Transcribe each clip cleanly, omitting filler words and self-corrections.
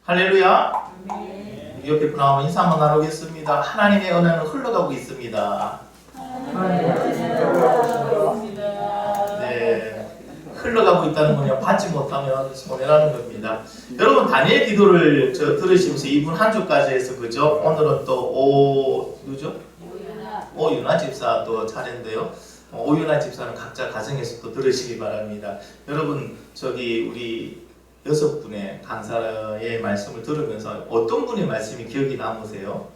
할렐루야. 우리 옆에 분 한번 인사 한번 나누겠습니다. 하나님의 은혜는 흘러가고 있습니다. 네, 흘러가고 있다는 건요, 받지 못하면 손해라는 겁니다. 여러분, 다니엘 기도를 들으시면서 이분 한 주까지 해서, 그죠? 오늘은 또 오윤아 집사 또 차례인데요. 오윤아 집사는 각자 가정에서 또 들으시기 바랍니다. 여러분, 우리 6분의 강사의 말씀을 들으면서 어떤 분의 말씀이 기억이 남으세요?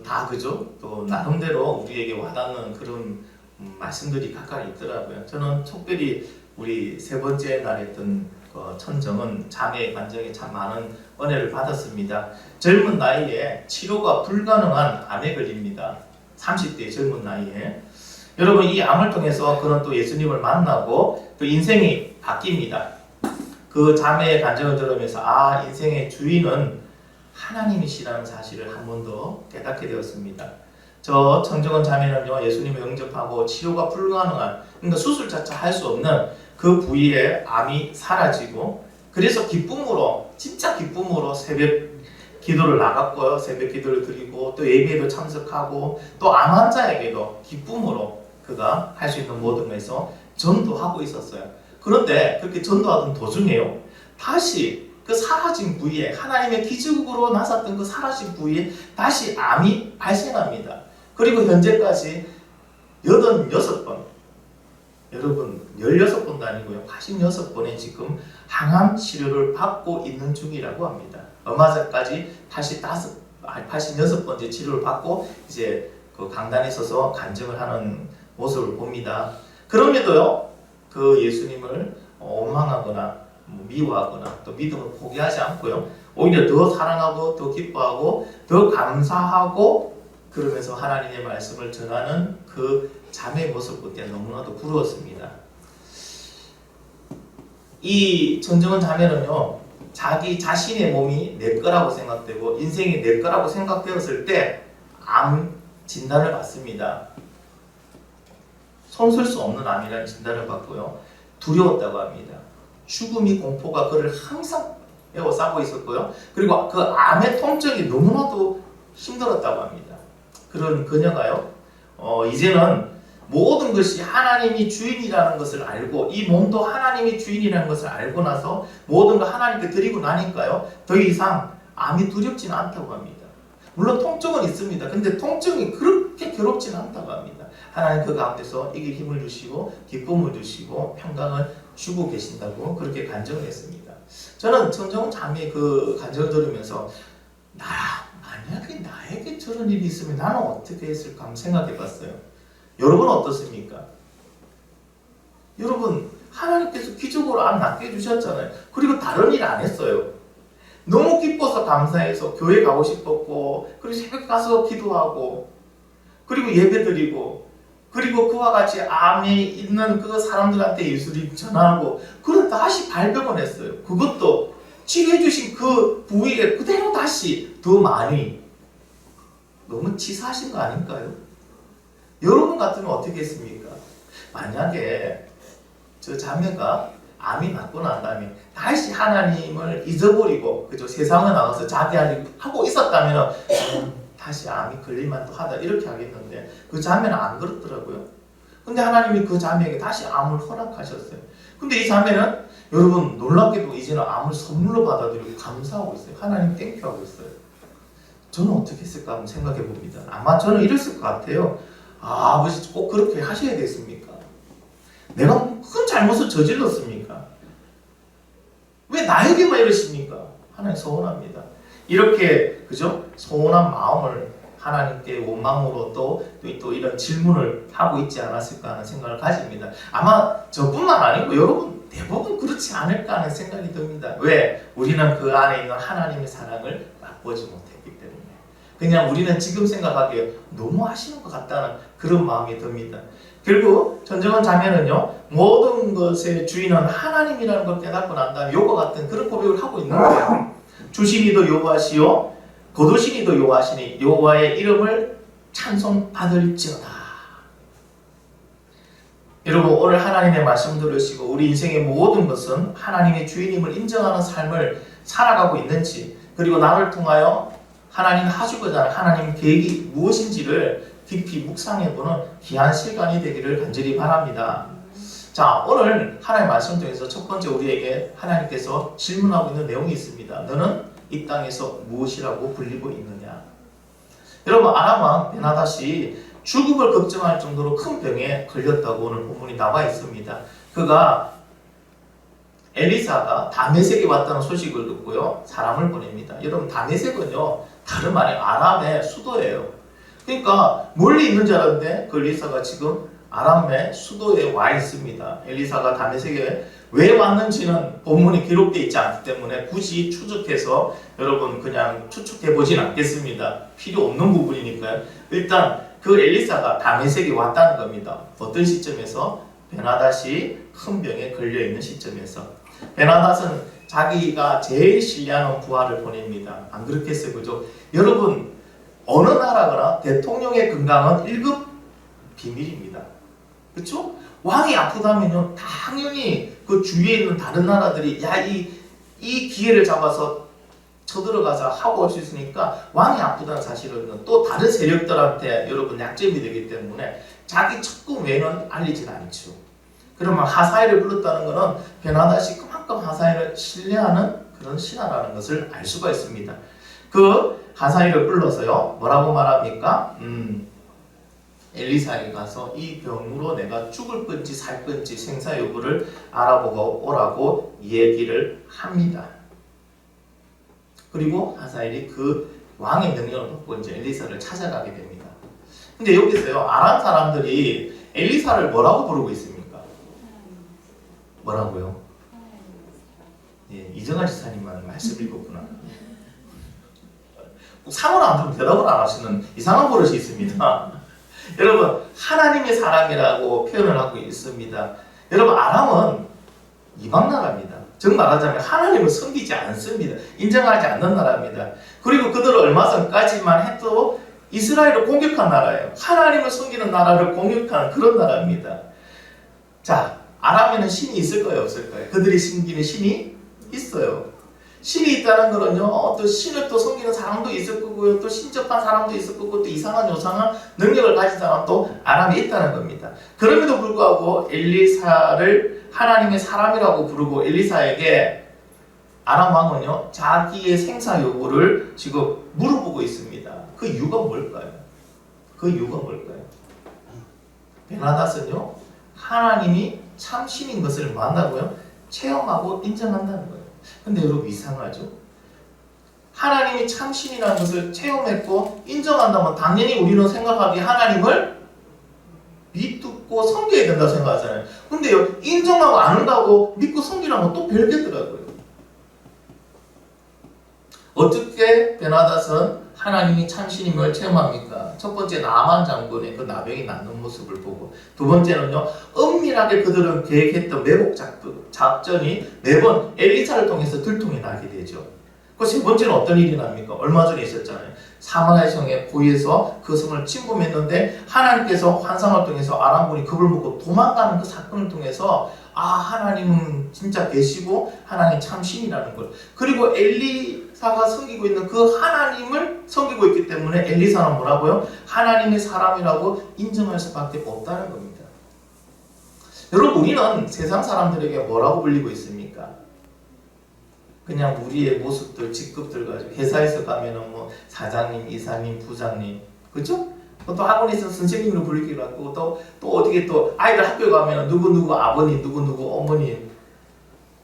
다 그죠? 또 나름대로 우리에게 와닿는 그런 말씀들이 각각 있더라고요. 저는 특별히 우리 세 번째 날 했던 천정은 자매의 간증에 참 많은 은혜를 받았습니다. 젊은 나이에 치료가 불가능한 암에 걸립니다. 30대의 젊은 나이에. 여러분, 이 암을 통해서 그는 또 예수님을 만나고 또 인생이 바뀝니다. 그 자매의 간증을 들으면서 인생의 주인은 하나님이시라는 사실을 한 번 더 깨닫게 되었습니다. 저 청정원 자매는요, 예수님을 영접하고 치료가 불가능한, 그러니까 수술 자체 할 수 없는 그 부위에 암이 사라지고, 그래서 기쁨으로, 진짜 기쁨으로 새벽 기도를 나갔고요. 새벽 기도를 드리고 또 예배에도 참석하고 또 암 환자에게도 기쁨으로 그가 할 수 있는 모든 것에서 전도하고 있었어요. 그런데 그렇게 전도하던 도중에요, 다시 그 사라진 부위에, 하나님의 기적으로 나섰던 그 사라진 부위에 다시 암이 발생합니다. 그리고 현재까지 86번, 여러분 16번도 아니고요, 86번의 지금 항암 치료를 받고 있는 중이라고 합니다. 얼마 전까지 86번째 치료를 받고 이제 그 강단에 서서 간증을 하는 모습을 봅니다. 그럼에도요, 그 예수님을 원망하거나 미워하거나 또 믿음을 포기하지 않고요, 오히려 더 사랑하고 더 기뻐하고 더 감사하고 그러면서 하나님의 말씀을 전하는 그 자매의 모습 볼 때 너무나도 부러웠습니다. 이 전정은 자매는요, 자기 자신의 몸이 내 거라고 생각되고 인생이 내 거라고 생각되었을 때 암 진단을 받습니다. 손쓸 수 없는 암이라는 진단을 받고요, 두려웠다고 합니다. 죽음이 공포가 그를 항상 에워싸고 있었고요, 그리고 그 암의 통증이 너무나도 힘들었다고 합니다. 그런 그녀가요, 이제는 모든 것이 하나님이 주인이라는 것을 알고, 이 몸도 하나님이 주인이라는 것을 알고 나서 모든 걸 하나님께 드리고 나니까요, 더 이상 암이 두렵지는 않다고 합니다. 물론 통증은 있습니다. 근데 통증이 그렇게 괴롭지는 않다고 합니다. 하나님 그 가운데서 이길 힘을 주시고 기쁨을 주시고 평강을 주고 계신다고 그렇게 간증을 했습니다. 저는 천정은 자매의 그 간증을 들으면서 만약에 나에게 저런 일이 있으면 나는 어떻게 했을까 한번 생각해 봤어요. 여러분 어떻습니까? 여러분, 하나님께서 기적으로 암 낫게 해주셨잖아요. 그리고 다른 일 안 했어요. 너무 기뻐서 감사해서 교회 가고 싶었고, 그리고 새벽 가서 기도하고, 그리고 예배 드리고, 그리고 그와 같이 암에 있는 그 사람들한테 예수를 전하고, 그런 다시 발병을 했어요. 그것도 치료해주신 그 부위에 그대로 다시 더 많이. 너무 치사하신 거 아닌가요? 여러분 같으면 어떻게 했습니까? 만약에 저 자매가 암이 낫고 난 다음에 다시 하나님을 잊어버리고, 그죠? 세상에 나가서 자기 할 일 하고 있었다면 다시 암이 걸릴만도 하다 이렇게 하겠는데, 그 자매는 안 그렇더라고요. 근데 하나님이 그 자매에게 다시 암을 허락하셨어요. 근데 이 자매는 여러분 놀랍게도 이제는 암을 선물로 받아들이고 감사하고 있어요. 하나님 땡큐하고 있어요. 저는 어떻게 했을까 한번 생각해 봅니다. 아마 저는 이랬을 것 같아요. 아버지 꼭 그렇게 하셔야겠습니까? 내가 큰 잘못을 저질렀습니까? 왜 나에게만 이러십니까? 하나님 서운합니다. 이렇게, 그죠? 서운한 마음을 하나님께 원망으로 또 이런 질문을 하고 있지 않았을까 하는 생각을 가집니다. 아마 저뿐만 아니고 여러분 대부분 그렇지 않을까 하는 생각이 듭니다. 왜? 우리는 그 안에 있는 하나님의 사랑을 맛보지 못했기 때문에. 그냥 우리는 지금 생각하기에 너무 하시는 것 같다는 그런 마음이 듭니다. 결국 전정원 자매는요, 모든 것의 주인은 하나님이라는 걸 깨닫고 난 다음에 요거 같은 그런 고백을 하고 있는 거예요. 주시니도 여호와시요 거두시니도 여호와시니 여호와의 이름을 찬송받을지어다. 여러분, 오늘 하나님의 말씀 들으시고 우리 인생의 모든 것은 하나님의 주인임을 인정하는 삶을 살아가고 있는지, 그리고 나를 통하여 하나님 하시고자 하는 하나님 계획이 무엇인지를 깊이 묵상해보는 귀한 시간이 되기를 간절히 바랍니다. 자, 오늘 하나님의 말씀 중에서 첫 번째 우리에게 하나님께서 질문하고 있는 내용이 있습니다. 너는 이 땅에서 무엇이라고 불리고 있느냐? 여러분, 아람 왕 베나닷이 죽음을 걱정할 정도로 큰 병에 걸렸다고 오늘 본문이 나와 있습니다. 그가 엘리사가 다메섹에 왔다는 소식을 듣고요, 사람을 보냅니다. 여러분, 다메섹은요 다름 아니에요, 아람의 수도예요. 그러니까 멀리 있는 줄 알았는데 그 엘리사가 지금 아람의 수도에 와 있습니다. 엘리사가 다메섹에 왜 왔는지는 본문에 기록되어 있지 않기 때문에 굳이 추측해서 여러분 그냥 추측해 보진 않겠습니다. 필요 없는 부분이니까요. 일단 그 엘리사가 다메섹에 왔다는 겁니다. 어떤 시점에서? 베나닷이 큰 병에 걸려 있는 시점에서. 베나닷은 자기가 제일 신뢰하는 부하를 보냅니다. 안 그렇겠어요, 그죠? 여러분, 어느 나라거나 대통령의 건강은 1급 비밀입니다. 그렇죠? 왕이 아프다면요, 당연히 그 주위에 있는 다른 나라들이 이 기회를 잡아서 쳐들어가서 하고 올 수 있으니까, 왕이 아프다는 사실은 또 다른 세력들한테 여러분 약점이 되기 때문에 자기 측근 외에는 알리진 않죠. 그러면 하사엘을 불렀다는 것은 베나닷이 그만큼 하사엘을 신뢰하는 그런 신하라는 것을 알 수가 있습니다. 그 하사엘을 불러서요, 뭐라고 말합니까? 엘리사에게 가서 이 병으로 내가 죽을 건지 살 건지 생사 여부를 알아보고 오라고 얘기를 합니다. 그리고 하사엘이 그 왕의 명령을 받고 이제 엘리사를 찾아가게 됩니다. 근데 여기서요, 아람 사람들이 엘리사를 뭐라고 부르고 있습니까? 뭐라고요? 예, 이정아 지사님만 말씀 읽었구나. 상을 안 주면 대답을 안 하시는 이상한 버릇이 있습니다. 여러분, 하나님의 사람이라고 표현을 하고 있습니다. 여러분, 아람은 이방 나라입니다. 즉 말하자면 하나님을 섬기지 않습니다. 인정하지 않는 나라입니다. 그리고 그들은 얼마 전까지만 해도 이스라엘을 공격한 나라예요. 하나님을 섬기는 나라를 공격하는 그런 나라입니다. 자, 아람에는 신이 있을까요, 없을까요? 그들이 섬기는 신이 있어요. 신이 있다는 거는요, 또 신을 또 섬기는 사람도 있을 거고요, 또 신접한 사람도 있을 거고, 또 이상한 요상한 능력을 가진 사람도 아람에 있다는 겁니다. 그럼에도 불구하고 엘리사를 하나님의 사람이라고 부르고 엘리사에게 아람 왕은요, 자기의 생사 여부를 지금 물어보고 있습니다. 그 이유가 뭘까요? 그 이유가 뭘까요? 베나닷은요, 하나님이 참신인 것을 만나고요, 체험하고 인정한다는 거예요. 근데 여러분, 이상하죠? 하나님이 참신이라는 것을 체험했고 인정한다면 당연히 우리는 생각하기에 하나님을 믿고 섬겨야 된다고 생각하잖아요. 근데요, 인정하고 안 한다고 믿고 섬기라는 건 또 별개더라고요. 어떻게 베나닷은 하나님이 참신임을 체험합니까? 첫 번째, 나만 장군의 그 나병이 낫는 모습을 보고, 두 번째는요, 은밀하게 그들은 계획했던 매복 작전이 매번 엘리사를 통해서 들통이 나게 되죠. 그 세 번째는 어떤 일이 납니까? 얼마 전에 있었잖아요. 사마리아 성의 고에서 그 성을 침범했는데 하나님께서 환상을 통해서 아람군이 겁을 먹고 도망가는 그 사건을 통해서 하나님은 진짜 계시고 하나님 참신이라는 걸, 그리고 엘리사가 섬기고 있는 그 하나님을 섬기고 있기 때문에 엘리사는 뭐라고요? 하나님의 사람이라고 인정할 수밖에 없다는 겁니다. 여러분, 우리는 세상 사람들에게 뭐라고 불리고 있습니까? 그냥 우리의 모습들, 직급들 가지고 회사에서 가면은 뭐 사장님, 이사님, 부장님, 그렇죠? 또 학원에서 선생님으로 불리기도 하고, 또 어떻게 또 아이들 학교 가면 누구 아버님, 누구 어머님,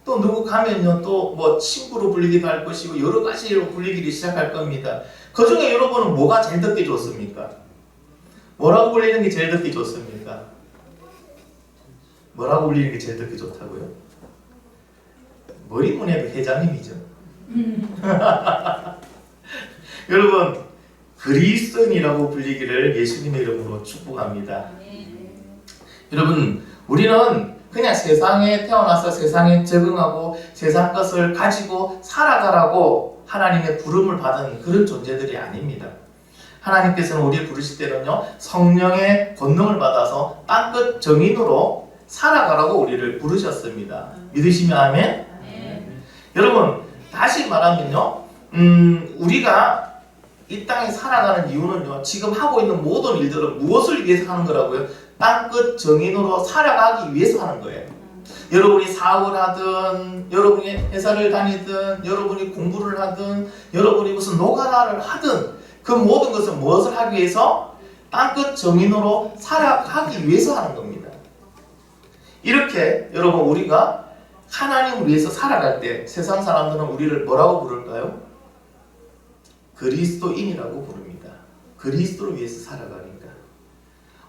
또 누구 가면요 또 뭐 친구로 불리기도 할 것이고 여러 가지로 불리기를 시작할 겁니다. 그 중에 여러분은 뭐가 제일 듣기 좋습니까? 뭐라고 불리는 게 제일 듣기 좋습니까? 뭐라고 불리는 게 제일 듣기 좋다고요? 머리 문에도 회장님이죠. 여러분, 그리스도인이라고 불리기를 예수님의 이름으로 축복합니다. 여러분, 우리는 그냥 세상에 태어나서 세상에 적응하고 세상 것을 가지고 살아가라고 하나님의 부름을 받은 그런 존재들이 아닙니다. 하나님께서는 우리를 부르실 때는요, 성령의 권능을 받아서 땅끝 정인으로 살아가라고 우리를 부르셨습니다. 믿으시면 아멘? 여러분 다시 말하면요, 우리가 이 땅에 살아가는 이유는요, 지금 하고 있는 모든 일들은 무엇을 위해서 하는 거라고요? 땅끝 정인으로 살아가기 위해서 하는 거예요. 여러분이 사업을 하든, 여러분이 회사를 다니든, 여러분이 공부를 하든, 여러분이 무슨 노가다를 하든, 그 모든 것은 무엇을 하기 위해서? 땅끝 정인으로 살아가기 위해서 하는 겁니다. 이렇게 여러분 우리가 하나님을 위해서 살아갈 때 세상 사람들은 우리를 뭐라고 부를까요? 그리스도인이라고 부릅니다. 그리스도를 위해서 살아가니까.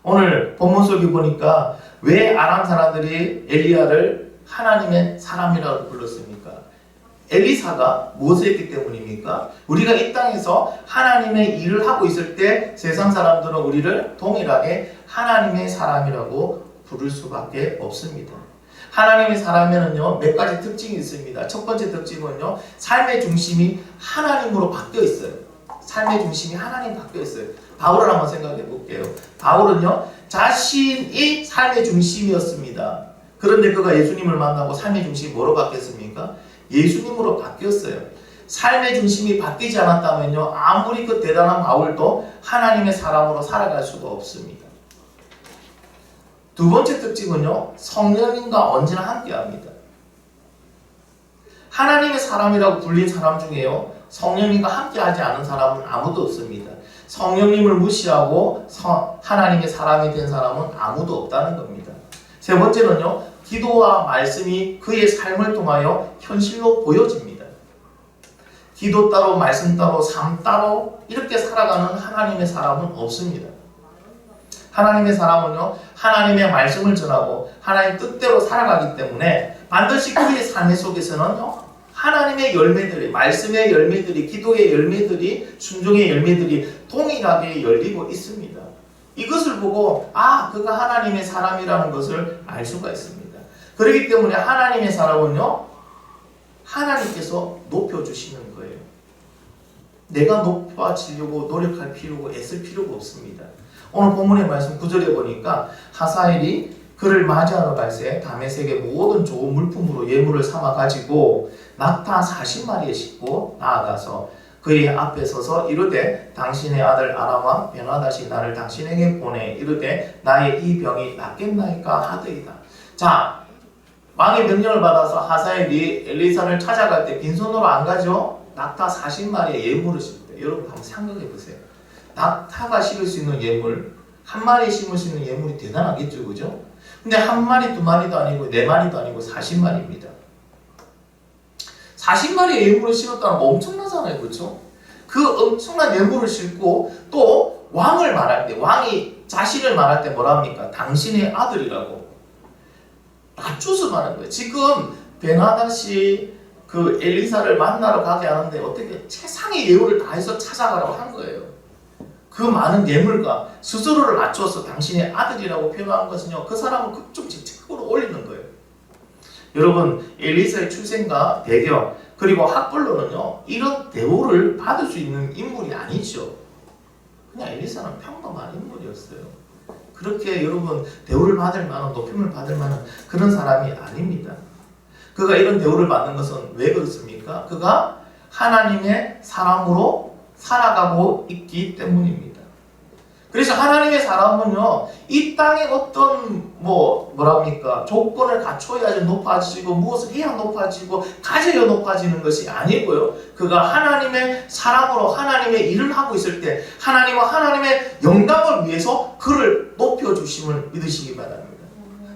오늘 본문 속에 보니까 왜 아람 사람들이 엘리야를 하나님의 사람이라고 불렀습니까? 엘리사가 무엇을 했기 때문입니까? 우리가 이 땅에서 하나님의 일을 하고 있을 때 세상 사람들은 우리를 동일하게 하나님의 사람이라고 부를 수밖에 없습니다. 하나님의 사람에는요, 몇 가지 특징이 있습니다. 첫 번째 특징은요, 삶의 중심이 하나님으로 바뀌어 있어요. 삶의 중심이 하나님 바뀌어 있어요. 바울을 한번 생각해 볼게요. 바울은요, 자신이 삶의 중심이었습니다. 그런데 그가 예수님을 만나고 삶의 중심이 뭐로 바뀌었습니까? 예수님으로 바뀌었어요. 삶의 중심이 바뀌지 않았다면요, 아무리 그 대단한 바울도 하나님의 사람으로 살아갈 수가 없습니다. 두 번째 특징은요, 성령님과 언제나 함께합니다. 하나님의 사람이라고 불린 사람 중에요, 성령님과 함께하지 않은 사람은 아무도 없습니다. 성령님을 무시하고 하나님의 사람이 된 사람은 아무도 없다는 겁니다. 세 번째는요, 기도와 말씀이 그의 삶을 통하여 현실로 보여집니다. 기도 따로 말씀 따로 삶 따로 이렇게 살아가는 하나님의 사람은 없습니다. 하나님의 사람은요, 하나님의 말씀을 전하고 하나님 뜻대로 살아가기 때문에 반드시 그의 삶 속에서는요, 하나님의 열매들이, 말씀의 열매들이, 기도의 열매들이, 순종의 열매들이 동일하게 열리고 있습니다. 이것을 보고 그가 하나님의 사람이라는 것을 알 수가 있습니다. 그렇기 때문에 하나님의 사람은요, 하나님께서 높여주시는 거예요. 내가 높아지려고 노력할 필요고 애쓸 필요가 없습니다. 오늘 본문의 말씀 9절에 보니까 하사엘이 그를 맞이하러 갈새 다메섹의 모든 좋은 물품으로 예물을 삼아 가지고 낙타 40마리에 싣고 나아가서 그의 앞에 서서 이르되 당신의 아들 아람 왕 베나닷이 나를 당신에게 보내 이르되 나의 이 병이 낫겠나이까 하더이다. 자, 왕의 명령을 받아서 하사엘이 엘리사를 찾아갈 때 빈손으로 안 가죠? 낙타 40마리의 예물을 싣을 때 여러분 한번 생각해 보세요. 낙타가 실을 수 있는 예물, 한 마리 심을 수 있는 예물이 대단하겠죠, 그죠? 근데 한 마리, 두 마리도 아니고 네 마리도 아니고 40마리입니다. 40마리의 예물을 실었다는 거 엄청나잖아요, 그렇죠? 그 엄청난 예물을 싣고 또 왕을 말할 때, 왕이 자신을 말할 때 뭐라 합니까? 당신의 아들이라고 낮춰서 말하는 거예요. 지금 베나닷이 그 엘리사를 만나러 가게 하는데 어떻게 최상의 예우를 다해서 찾아가라고 한 거예요. 그 많은 예물과 스스로를 낮춰서 당신의 아들이라고 표현한 것은요, 그 사람을 극중 직책으로 올리는 거예요. 여러분, 엘리사의 출생과 배경 그리고 학벌로는요, 이런 대우를 받을 수 있는 인물이 아니죠. 그냥 엘리사는 평범한 인물이었어요. 그렇게 여러분 대우를 받을 만한, 높임을 받을 만한 그런 사람이 아닙니다. 그가 이런 대우를 받는 것은 왜 그렇습니까? 그가 하나님의 사람으로 살아가고 있기 때문입니다. 그래서 하나님의 사람은요, 이 땅에 어떤 뭐랍니까 조건을 갖춰야지 높아지고 무엇을 해야 높아지고 가져야 높아지는 것이 아니고요. 그가 하나님의 사람으로 하나님의 일을 하고 있을 때 하나님과 하나님의 영광을 위해서 그를 높여주심을 믿으시기 바랍니다.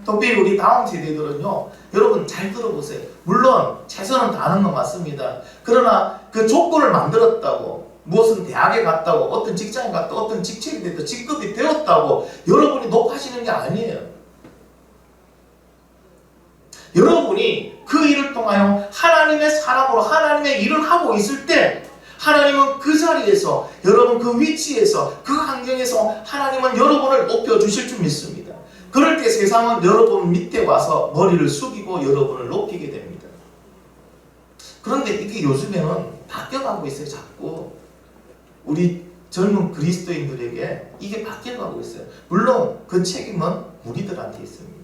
특별히 우리 다음 세대들은요, 여러분 잘 들어보세요. 물론 최선은 다하는 건 맞습니다. 그러나 그 조건을 만들었다고, 무엇은 대학에 갔다고, 어떤 직장에 갔다고, 어떤 직책이 됐다고, 직급이 되었다고 여러분이 높아지는 게 아니에요. 여러분이 그 일을 통하여 하나님의 사람으로 하나님의 일을 하고 있을 때 하나님은 그 자리에서, 여러분 그 위치에서, 그 환경에서 하나님은 여러분을 높여주실 줄 믿습니다. 그럴 때 세상은 여러분 밑에 와서 머리를 숙이고 여러분을 높이게 됩니다. 그런데 이게 요즘에는 바뀌어가고 있어요. 자꾸 우리 젊은 그리스도인들에게 이게 바뀌어가고 있어요. 물론 그 책임은 우리들한테 있습니다.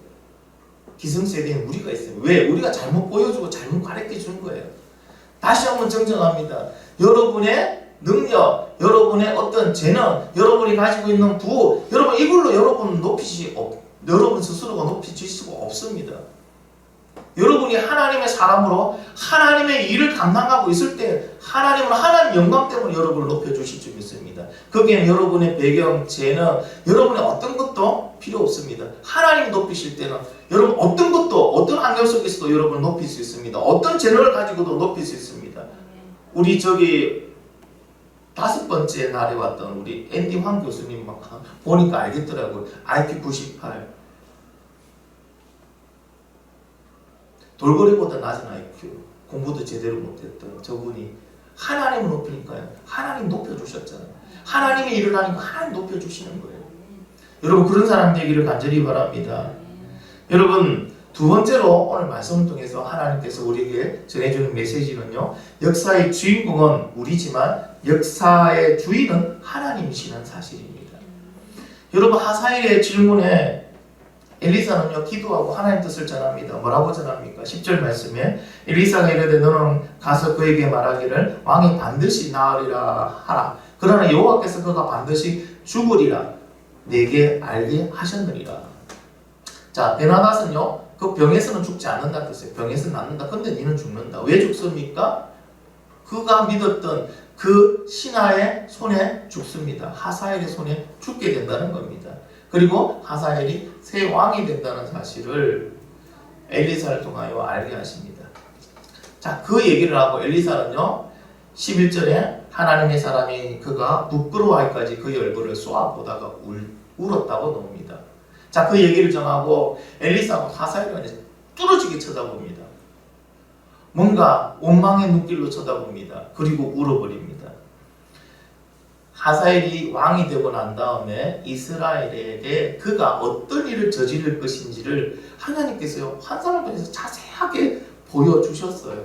기성세대인 우리가 있어요. 왜? 우리가 잘못 보여주고 잘못 가르쳐 준 거예요. 다시 한번 정정합니다. 여러분의 능력, 여러분의 어떤 재능, 여러분이 가지고 있는 부, 여러분 이걸로 여러분 스스로가 높이실 수가 없습니다. 여러분이 하나님의 사람으로 하나님의 일을 감당하고 있을 때 하나님은 하나님 영광 때문에 여러분을 높여주실 줄 믿습니다. 거기에는 여러분의 배경, 재능, 여러분의 어떤 것도 필요 없습니다. 하나님이 높이실 때는 여러분 어떤 것도 어떤 환경 속에서도 여러분을 높일 수 있습니다. 어떤 재능을 가지고도 높일 수 있습니다. 우리 저기 5번째 날에 왔던 우리 앤디 황 교수님 막 보니까 알겠더라고요. IQ 98 돌고래보다 낮은 IQ, 공부도 제대로 못했던 저분이 하나님을 높이니까요. 하나님 높여주셨잖아요. 하나님의 일을 하니까 하나님 높여주시는 거예요. 여러분 그런 사람 되기를 간절히 바랍니다. 여러분 두 번째로 오늘 말씀을 통해서 하나님께서 우리에게 전해주는 메시지는요. 역사의 주인공은 우리지만 역사의 주인은 하나님이시는 사실입니다. 여러분 하사엘의 질문에 엘리사는요 기도하고 하나님 뜻을 전합니다. 뭐라고 전합니까? 10절 말씀에 엘리사가 이르되 너는 가서 그에게 말하기를 왕이 반드시 나으리라 하라. 그러나 여호와께서 그가 반드시 죽으리라 내게 알게 하셨느니라. 자 베나닷은요 그 병에서는 죽지 않는다 뜻이에요. 병에서는 낫는다. 근데 니는 죽는다. 왜 죽습니까? 그가 믿었던 그 신하의 손에 죽습니다. 하사엘의 손에 죽게 된다는 겁니다. 그리고 하사엘이 새 왕이 된다는 사실을 엘리사를 통하여 알게 하십니다. 자, 그 얘기를 하고 엘리사는요 11절에 하나님의 사람이 그가 부끄러워할까지 그의 얼굴을 쏘아보다가 울었다고 나옵니다. 자, 그 얘기를 정하고 엘리사가 하사엘을 뚫어지게 쳐다봅니다. 뭔가 원망의 눈길로 쳐다봅니다. 그리고 울어버립니다. 하사엘이 왕이 되고 난 다음에 이스라엘에게 그가 어떤 일을 저지를 것인지를 하나님께서 환상을 통해서 자세하게 보여주셨어요.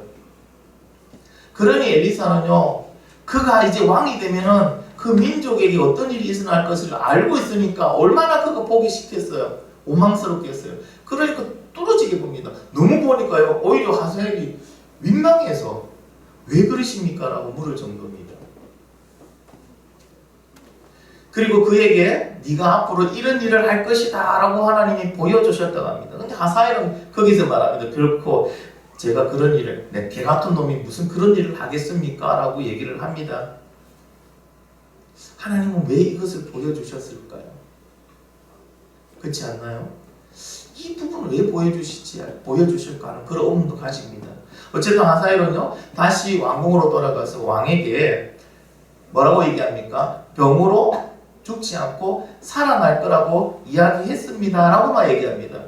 그러니 엘리사는요 그가 이제 왕이 되면은 그 민족에게 어떤 일이 일어날 것을 알고 있으니까 얼마나 그가 보기 싫겠어요. 원망스럽게 했어요. 그러니까 뚫어지게 봅니다. 너무 보니까요 오히려 하사엘이 민망해서 왜 그러십니까? 라고 물을 정도입니다. 그리고 그에게 네가 앞으로 이런 일을 할 것이다 라고 하나님이 보여주셨다고 합니다. 근데 하사엘은 거기서 말합니다. 결코 제가 그런 일을 내 개 같은 놈이 무슨 그런 일을 하겠습니까? 라고 얘기를 합니다. 하나님은 왜 이것을 보여주셨을까요? 그렇지 않나요? 이 부분을 왜 보여주실까 하는 그런 의문도 가집니다. 어쨌든 하사엘은요 다시 왕궁으로 돌아가서 왕에게 뭐라고 얘기합니까? 병으로 죽지 않고 살아날 거라고 이야기했습니다 라고만 얘기합니다.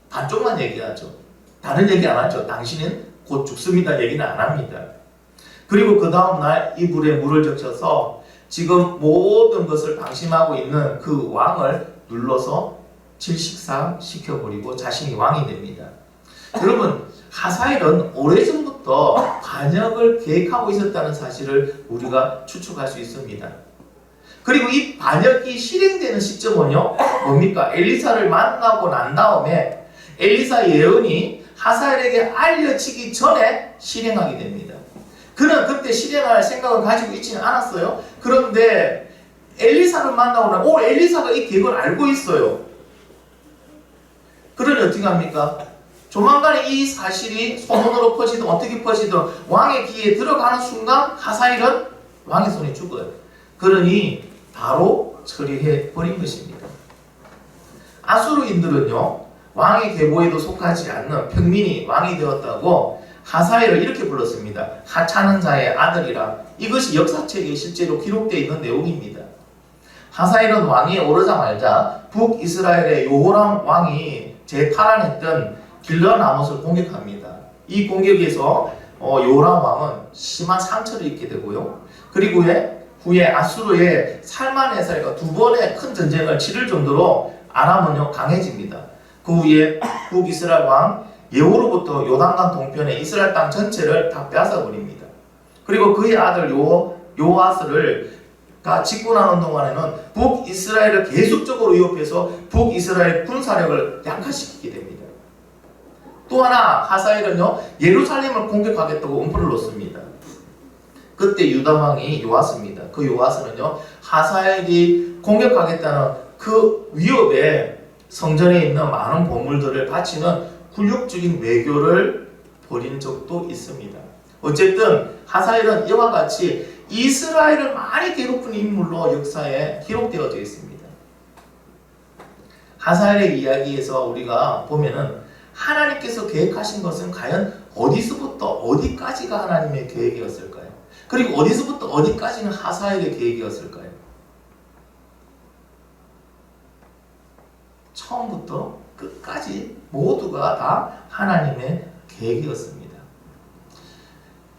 반쪽만 얘기하죠. 다른 얘기 안 하죠. 당신은 곧 죽습니다 얘기는 안 합니다. 그리고 그 다음날 이불에 물을 적셔서 지금 모든 것을 방심하고 있는 그 왕을 눌러서 질식사 시켜버리고 자신이 왕이 됩니다. 여러분 하사엘은 오래전부터 반역을 계획하고 있었다는 사실을 우리가 추측할 수 있습니다. 그리고 이 반역이 실행되는 시점은요 뭡니까? 엘리사를 만나고 난 다음에 엘리사 예언이 하사엘에게 알려지기 전에 실행하게 됩니다. 그는 그때 실행할 생각을 가지고 있지는 않았어요. 그런데 엘리사를 만나고 나면 엘리사가 이 계획을 알고 있어요. 그러니 어떻게 합니까? 조만간에 이 사실이 소문으로 퍼지든 어떻게 퍼지든 왕의 귀에 들어가는 순간 하사엘은 왕의 손에 죽어요. 그러니 바로 처리해 버린 것입니다. 아수르인들은요 왕의 계보에도 속하지 않는 평민이 왕이 되었다고 하사엘을 이렇게 불렀습니다. 하찮은 자의 아들이라. 이것이 역사책에 실제로 기록되어 있는 내용입니다. 하사엘은 왕위에 오르자마자 북이스라엘의 요호람 왕이 재탈환했던 길르앗을 공격합니다. 이 공격에서 요호람 왕은 심한 상처를 입게 되고요. 그리고 후에 아수르의 살만에살과 두 번의 큰 전쟁을 치를 정도로 아람은요 강해집니다. 그 후에 북이스라엘 왕 예후로부터 요단강 동편의 이스라엘 땅 전체를 다 빼앗아버립니다. 그리고 그의 아들 요아스를 집권하는 동안에는 북이스라엘을 계속적으로 위협해서 북이스라엘 군사력을 약화시키게 됩니다. 또 하나 하사엘은요 예루살렘을 공격하겠다고 음포를 놓습니다. 그때 유다 왕이 요아스입니다. 그 요아스는요 하사엘이 공격하겠다는 그 위협에 성전에 있는 많은 보물들을 바치는 굴욕적인 외교를 벌인 적도 있습니다. 어쨌든 하사엘은 이와 같이 이스라엘을 많이 괴롭힌 인물로 역사에 기록되어져 있습니다. 하사엘의 이야기에서 우리가 보면은 하나님께서 계획하신 것은 과연 어디서부터 어디까지가 하나님의 계획이었을까요? 그리고 어디서부터 어디까지는 하사엘의 계획이었을까요? 처음부터 끝까지 모두가 다 하나님의 계획이었습니다.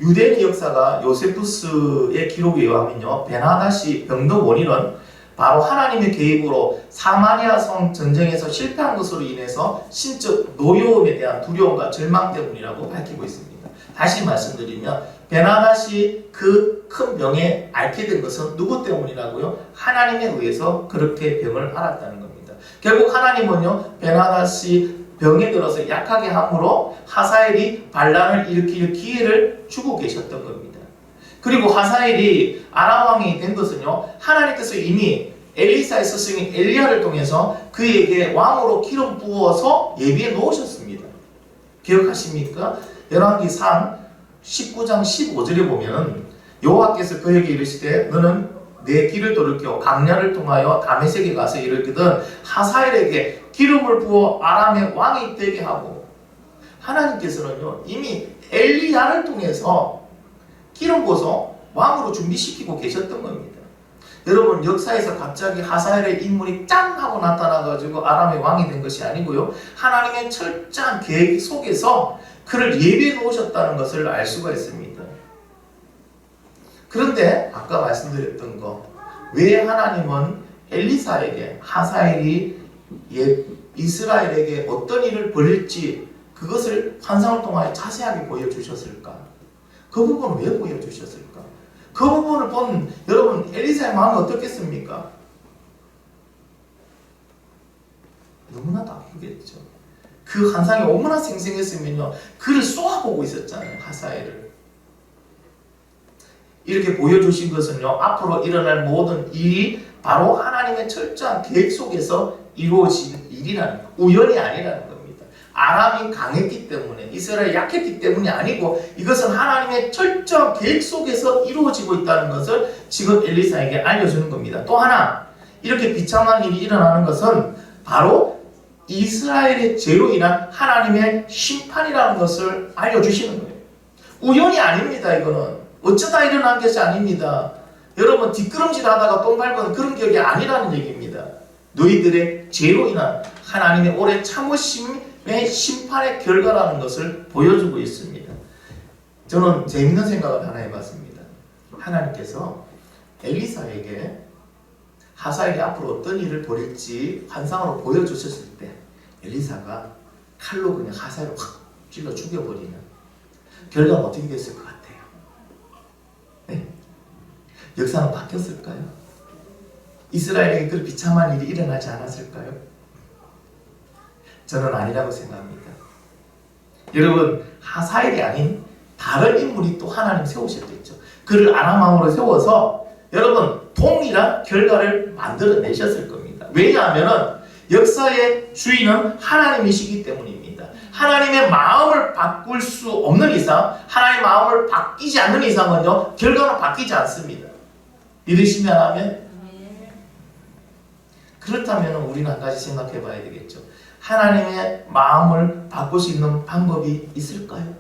유대인의 역사가 요세푸스의 기록에 의하면요 베나다시 병도 원인은 바로 하나님의 개입으로 사마리아 성 전쟁에서 실패한 것으로 인해서 신적 노여움에 대한 두려움과 절망 때문이라고 밝히고 있습니다. 다시 말씀드리면 베나다시 그 큰 병에 앓게 된 것은 누구 때문이라고요? 하나님에 의해서 그렇게 병을 앓았다는 겁니다. 결국 하나님은요 베나다시 병에 들어서 약하게 함으로 하사엘이 반란을 일으킬 기회를 주고 계셨던 겁니다. 그리고 하사엘이 아람 왕이 된 것은요 하나님께서 이미 엘리사의 스승인 엘리야를 통해서 그에게 왕으로 기름 부어서 예비해 놓으셨습니다. 기억하십니까? 열왕기상 19장 15절에 보면 여호와께서 그에게 이르시되 너는 내 길을 돌이켜 강야를 통하여 다메섹에 가서 이르기든 하사엘에게 기름을 부어 아람의 왕이 되게 하고, 하나님께서는요 이미 엘리야를 통해서 기름 부어서 왕으로 준비시키고 계셨던 겁니다. 여러분 역사에서 갑자기 하사엘의 인물이 짱 하고 나타나가지고 아람의 왕이 된 것이 아니고요 하나님의 철저한 계획 속에서 그를 예비해 놓으셨다는 것을 알 수가 있습니다. 그런데 아까 말씀드렸던 거, 왜 하나님은 엘리사에게 하사엘이 이스라엘에게 어떤 일을 벌일지 그것을 환상을 통하여 자세하게 보여주셨을까? 그 부분을 왜 보여주셨을까? 그 부분을 본 여러분 엘리사의 마음이 어떻겠습니까? 너무나도 아프겠죠. 그 환상이 얼마나 생생했으면요 그를 쏘아보고 있었잖아요. 하사엘을 이렇게 보여주신 것은요 앞으로 일어날 모든 일이 바로 하나님의 철저한 계획 속에서 이루어진 일이라는, 우연이 아니라는 겁니다. 아람이 강했기 때문에, 이스라엘이 약했기 때문이 아니고 이것은 하나님의 철저한 계획 속에서 이루어지고 있다는 것을 지금 엘리사에게 알려주는 겁니다. 또 하나, 이렇게 비참한 일이 일어나는 것은 바로 이스라엘의 죄로 인한 하나님의 심판이라는 것을 알려주시는 거예요. 우연이 아닙니다. 이거는 어쩌다 일어난 것이 아닙니다. 여러분 뒷걸음질 하다가 똥 밟은 그런 격이 아니라는 얘기입니다. 너희들의 죄로 인한 하나님의 오래 참으심의 심판의 결과라는 것을 보여주고 있습니다. 저는 재밌는 생각을 하나 해봤습니다. 하나님께서 엘리사에게 하사엘이 앞으로 어떤 일을 벌일지 환상으로 보여주셨을 때 엘리사가 칼로 그냥 하사엘을 확 찔러 죽여버리면 결과는 어떻게 됐을 것 같아요? 네? 역사는 바뀌었을까요? 이스라엘에게 그 비참한 일이 일어나지 않았을까요? 저는 아니라고 생각합니다. 여러분 하사엘이 아닌 다른 인물이 또 하나님 세우셨겠죠. 그를 아람 왕으로 세워서 여러분 동일한 결과를 만들어내셨을 겁니다. 왜냐하면 역사의 주인은 하나님이시기 때문입니다. 하나님의 마음을 바꿀 수 없는 이상, 하나님의 마음을 바뀌지 않는 이상은요 결과는 바뀌지 않습니다. 믿으시면 하면? 그렇다면 우리는 한 가지 생각해 봐야 되겠죠. 하나님의 마음을 바꿀 수 있는 방법이 있을까요?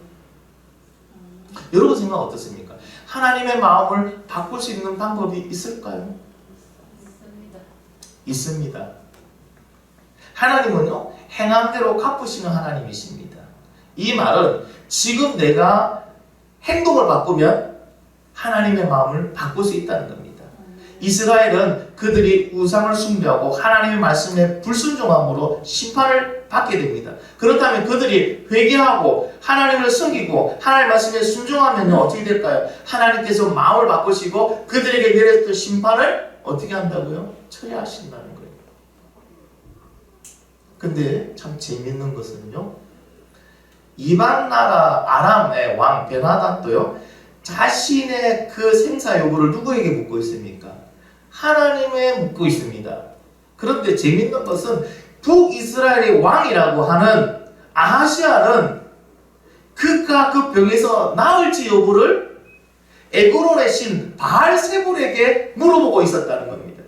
여러분 생각 어떻습니까? 하나님의 마음을 바꿀 수 있는 방법이 있을까요? 있습니다. 하나님은요 행한 대로 갚으시는 하나님이십니다. 이 말은 지금 내가 행동을 바꾸면 하나님의 마음을 바꿀 수 있다는 겁니다. 이스라엘은 그들이 우상을 숭배하고 하나님의 말씀에 불순종함으로 심판을 받게 됩니다. 그렇다면 그들이 회개하고 하나님을 섬기고 하나님의 말씀에 순종하면 어떻게 될까요? 하나님께서 마음을 바꾸시고 그들에게 내렸던 심판을 어떻게 한다고요? 처리하신다는 거예요. 근데 참 재밌는 것은요, 이방 나라 아람의 왕 베나다도요, 자신의 그 생사 여부를 누구에게 묻고 있습니까? 하나님에 묻고 있습니다. 그런데 재밌는 것은 북이스라엘의 왕이라고 하는 아하시아는 그가 그 병에서 나을지 여부를 에그론의 신 바알세불에게 물어보고 있었다는 겁니다.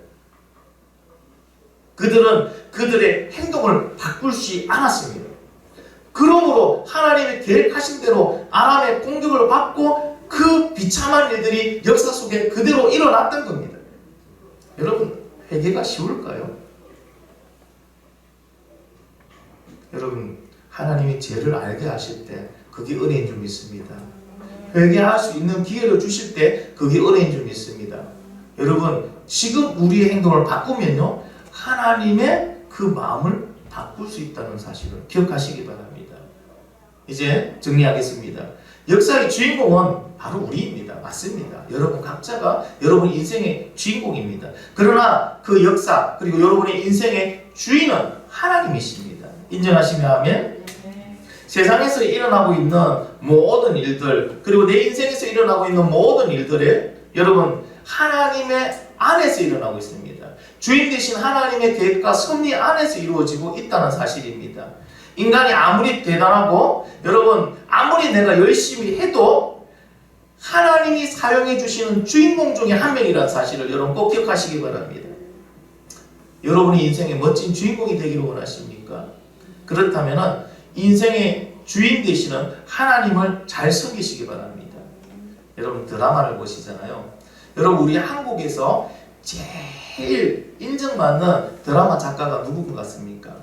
그들은 그들의 행동을 바꿀 수 않았습니다. 그러므로 하나님이 계획하신 대로 아람의 공격을 받고 그 비참한 일들이 역사 속에 그대로 일어났던 겁니다. 여러분, 회개가 쉬울까요? 여러분, 하나님이 죄를 알게 하실 때 그게 은혜인 줄 믿습니다. 회개할 수 있는 기회를 주실 때 그게 은혜인 줄 믿습니다. 여러분, 지금 우리의 행동을 바꾸면요, 하나님의 그 마음을 바꿀 수 있다는 사실을 기억하시기 바랍니다. 이제 정리하겠습니다. 역사의 주인공은 바로 우리입니다. 맞습니다. 여러분 각자가 여러분 인생의 주인공입니다. 그러나 그 역사 그리고 여러분의 인생의 주인은 하나님이십니다. 인정하시며 하면 세상에서 일어나고 있는 모든 일들 그리고 내 인생에서 일어나고 있는 모든 일들에 여러분 하나님의 안에서 일어나고 있습니다. 주인 되신 하나님의 계획과 섭리 안에서 이루어지고 있다는 사실입니다. 인간이 아무리 대단하고 여러분 아무리 내가 열심히 해도 하나님이 사용해 주시는 주인공 중에 한 명이라는 사실을 여러분 꼭 기억하시기 바랍니다. 여러분이 인생의 멋진 주인공이 되기를 원하십니까? 그렇다면 인생의 주인 되시는 하나님을 잘 섬기시기 바랍니다. 여러분 드라마를 보시잖아요. 여러분 우리 한국에서 제일 인정받는 드라마 작가가 누구 것 같습니까?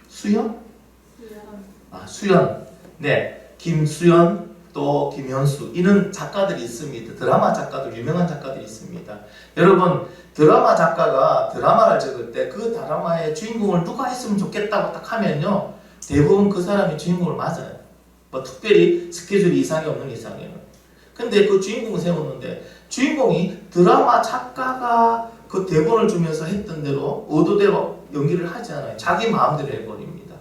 김수현? 수현. 네, 김수현 또 김현수 이런 작가들이 있습니다. 드라마 작가들, 유명한 작가들이 있습니다. 여러분 드라마 작가가 드라마를 적을 때 그 드라마의 주인공을 누가 했으면 좋겠다고 딱 하면요 대부분 그 사람이 주인공을 맞아요. 뭐 특별히 스케줄이 이상이 없는 이상에는. 근데 그 주인공을 세웠는데 주인공이 드라마 작가가 그 대본을 주면서 했던 대로 의도대로 연기를 하지 않아요. 자기 마음대로 해버립니다.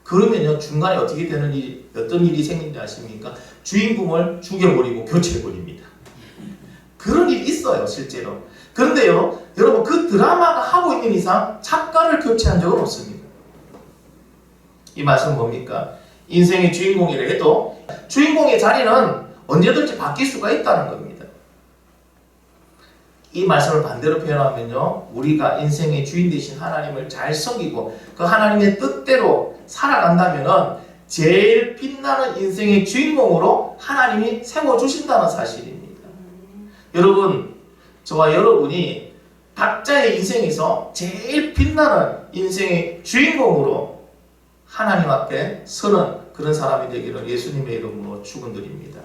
그러면요 중간에 어떻게 되는 일이 어떤 일이 생긴지 아십니까? 주인공을 죽여버리고 교체해버립니다. 그런 일이 있어요 실제로. 그런데요 여러분 그 드라마가 하고 있는 이상 작가를 교체한 적은 없습니다. 이 말씀은 뭡니까? 인생의 주인공이라 해도 주인공의 자리는 언제든지 바뀔 수가 있다는 겁니다. 이 말씀을 반대로 표현하면요 우리가 인생의 주인 되신 하나님을 잘 섬기고 그 하나님의 뜻대로 살아간다면 제일 빛나는 인생의 주인공으로 하나님이 세워주신다는 사실입니다. 여러분 저와 여러분이 각자의 인생에서 제일 빛나는 인생의 주인공으로 하나님 앞에 서는 그런 사람이 되기를 예수님의 이름으로 축원드립니다.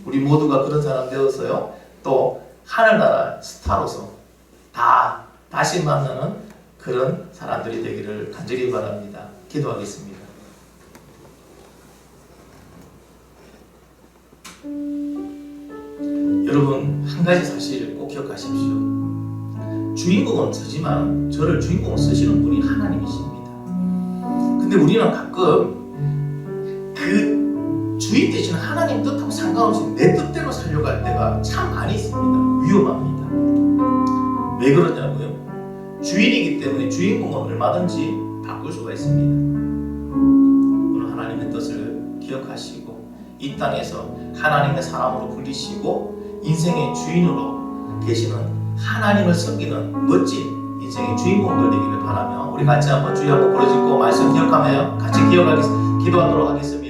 우리 모두가 그런 사람 되어서요 또 하늘나라 스타로서 다시 만나는 그런 사람들이 되기를 간절히 바랍니다. 기도하겠습니다. 여러분 한 가지 사실 꼭 기억하십시오. 주인공은 저지만 저를 주인공으로 쓰시는 분이 하나님이십니다. 근데 우리는 가끔 그 주인 되시는 하나님 뜻하고 상관없이 내 뜻대로 살려고 할 때가 참 많이 있습니다. 위험합니다. 왜 그러냐고요? 주인이기 때문에 주인공은 얼마든지 바꿀 수가 있습니다. 오늘 하나님의 뜻을 기억하시고 이 땅에서 하나님의 사람으로 불리시고 인생의 주인으로 계시는 하나님을 섬기는 멋진 인생의 주인공들 되기를 바라며 우리 같이 한번 주여 한번 부르짖고 말씀 기억하며 같이 기도하도록 하겠습니다.